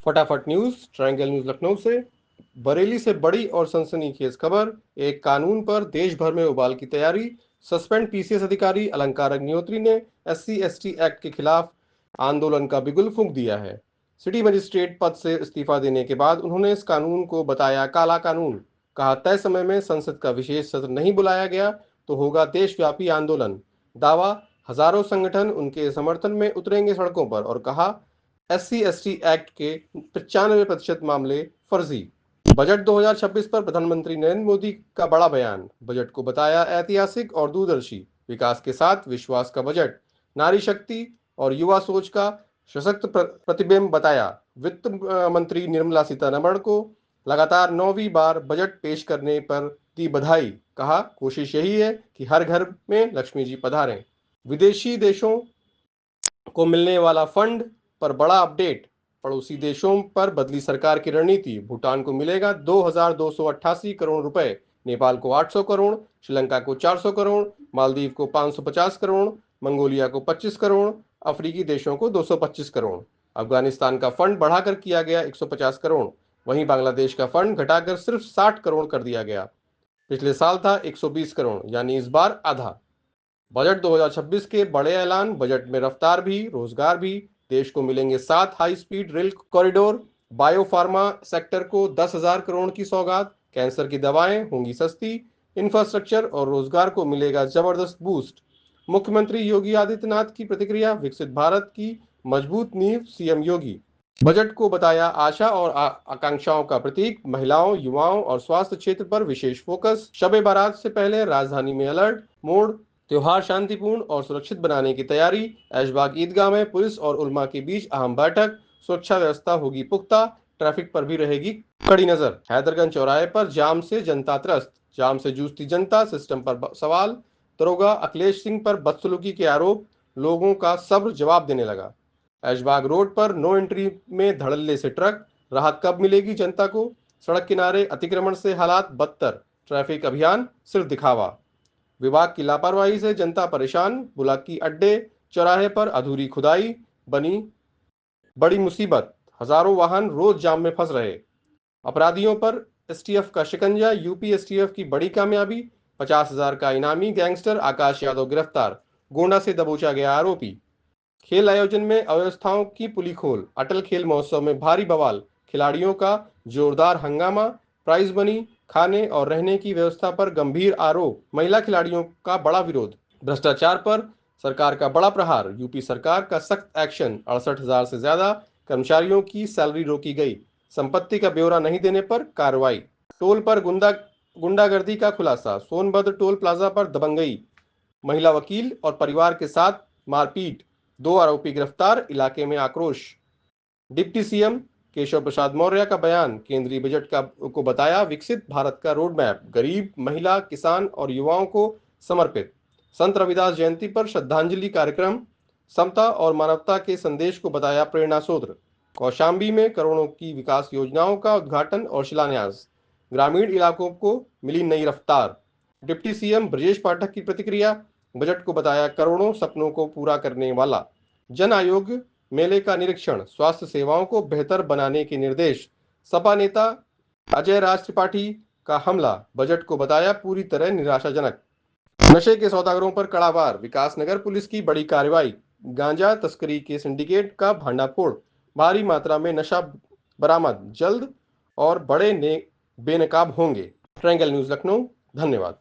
फटाफट news triangle news Lucknow से। बरेली से बड़ी और सनसनीखेज खबर। एक कानून पर देश भर में उबाल की तैयारी। सस्पेंड पीसीएस अधिकारी अलंकार अग्निहोत्री ने एससी एसटी एक्ट के खिलाफ आंदोलन का बिगुल फूंक दिया है। सिटी मजिस्ट्रेट पद से इस्तीफा देने के बाद उन्होंने इस कानून को बताया काला कानून। कहा, तय समय में संसद का विशेष सत्र नहीं बुलाया गया तो होगा देशव्यापी आंदोलन। दावा, हजारों संगठन उनके समर्थन में उतरेंगे सड़कों पर। और कहा, एससी एसटी एक्ट के 95% मामले फर्जी। बजट 2026 पर प्रधानमंत्री नरेंद्र मोदी का बड़ा बयान। बजट को बताया ऐतिहासिक और दूरदर्शी। विकास के साथ विश्वास का बजट। नारी शक्ति और युवा सोच का सशक्त प्रतिबिंब बताया। वित्त मंत्री निर्मला सीतारमण को लगातार 9वीं बार बजट पेश करने पर दी बधाई। कहा, कोशिश यही है कि हर घर में लक्ष्मी जी पधारें। विदेशी देशों को मिलने वाला फंड पर बड़ा अपडेट। पड़ोसी देशों पर बदली सरकार की रणनीति। भूटान को मिलेगा 2288 करोड़ रुपए, नेपाल को 800 करोड़, श्रीलंका को 400 करोड़, मालदीव को 550 करोड़, मंगोलिया को 25 करोड़, अफ्रीकी देशों को 225 करोड़। अफगानिस्तान का फंड बढ़ाकर किया गया 150 करोड़। वहीं बांग्लादेश का फंड घटाकर सिर्फ 60 करोड़ कर दिया गया। पिछले साल था 120 करोड़, यानी इस बार आधा। बजट 2026 के बड़े ऐलान। बजट में रफ्तार भी, रोजगार भी। देश को मिलेंगे 7 high speed rail corridor. Bio pharma sector को 10,000 करोड़ की सौगात। कैंसर की दवाएं होंगी सस्ती। इंफ्रास्ट्रक्चर और रोजगार को मिलेगा जबरदस्त बूस्ट। मुख्यमंत्री योगी आदित्यनाथ की प्रतिक्रिया। विकसित भारत की मजबूत नींव, सीएम योगी। बजट को बताया आशा और आकांक्षाओं का प्रतीक। महिलाओं, युवाओं और स्वास्थ्य क्षेत्र पर विशेष फोकस। शबे बारात से पहले राजधानी में अलर्ट मोड। त्योहार शांतिपूर्ण और सुरक्षित बनाने की तैयारी। ऐशबाग ईदगाह में पुलिस और उलमा के बीच अहम बैठक। सुरक्षा व्यवस्था होगी पुख्ता। ट्रैफिक पर भी रहेगी कड़ी नजर। हैदरगंज चौराहे पर जाम से जनता त्रस्त। जाम से जूझती जनता, सिस्टम पर सवाल। दरोगा अखिलेश सिंह पर बदसलूकी के आरोप। लोगों का सब्र जवाब देने लगा। ऐशबाग रोड पर नो एंट्री में धड़ल्ले से ट्रक। राहत कब मिलेगी जनता को? सड़क किनारे अतिक्रमण से हालात बदतर। ट्रैफिक अभियान सिर्फ दिखावा। विभाग की लापरवाही से जनता परेशान। बुलाकी अड्डे चौराहे पर अधूरी खुदाई बनी बड़ी मुसीबत। हजारों वाहन रोज जाम में फंस रहे। अपराधियों पर एसटीएफ का शिकंजा। यूपी एसटीएफ की बड़ी कामयाबी। 50,000 का इनामी गैंगस्टर आकाश यादव गिरफ्तार। गोंडा से दबोचा गया आरोपी। खेल आयोजन में अव्यवस्थाओं की पुली खोल। अटल खेल महोत्सव में भारी बवाल। खिलाड़ियों का जोरदार हंगामा। प्राइज मनी, खाने और रहने की व्यवस्था पर गंभीर आरोप। महिला खिलाड़ियों का बड़ा विरोध। भ्रष्टाचार पर सरकार का बड़ा प्रहार। यूपी सरकार का सख्त एक्शन। 68,000 से ज्यादा कर्मचारियों की सैलरी रोकी गई। संपत्ति का ब्यौरा नहीं देने पर कार्रवाई। टोल पर गुंडागर्दी का खुलासा। सोनभद्र टोल प्लाजा पर दबंगई। महिला वकील और परिवार के साथ मारपीट। 2 आरोपी गिरफ्तार। इलाके में आक्रोश। डिप्टी सीएम केशव प्रसाद मौर्य का बयान। केंद्रीय बजट को बताया विकसित भारत का रोड मैप। गरीब, महिला, किसान और युवाओं को समर्पित। संत रविदास जयंती पर श्रद्धांजलि कार्यक्रम। समता और मानवता के संदेश को बताया प्रेरणा सूत्र। कौशाम्बी में करोड़ों की विकास योजनाओं का उद्घाटन और शिलान्यास। ग्रामीण इलाकों को मिली नई रफ्तार। डिप्टी सीएम ब्रजेश पाठक की प्रतिक्रिया। बजट को बताया करोड़ों सपनों को पूरा करने वाला। जन आयोग मेले का निरीक्षण। स्वास्थ्य सेवाओं को बेहतर बनाने के निर्देश। सपा नेता अजय राज त्रिपाठी का हमला। बजट को बताया पूरी तरह निराशाजनक। नशे के सौदागरों पर कड़ा वार। विकासनगर पुलिस की बड़ी कार्रवाई। गांजा तस्करी के सिंडिकेट का भांडाफोड़। भारी मात्रा में नशा बरामद। जल्द और बड़े बेनकाब होंगे। Triangle news Lucknow. धन्यवाद।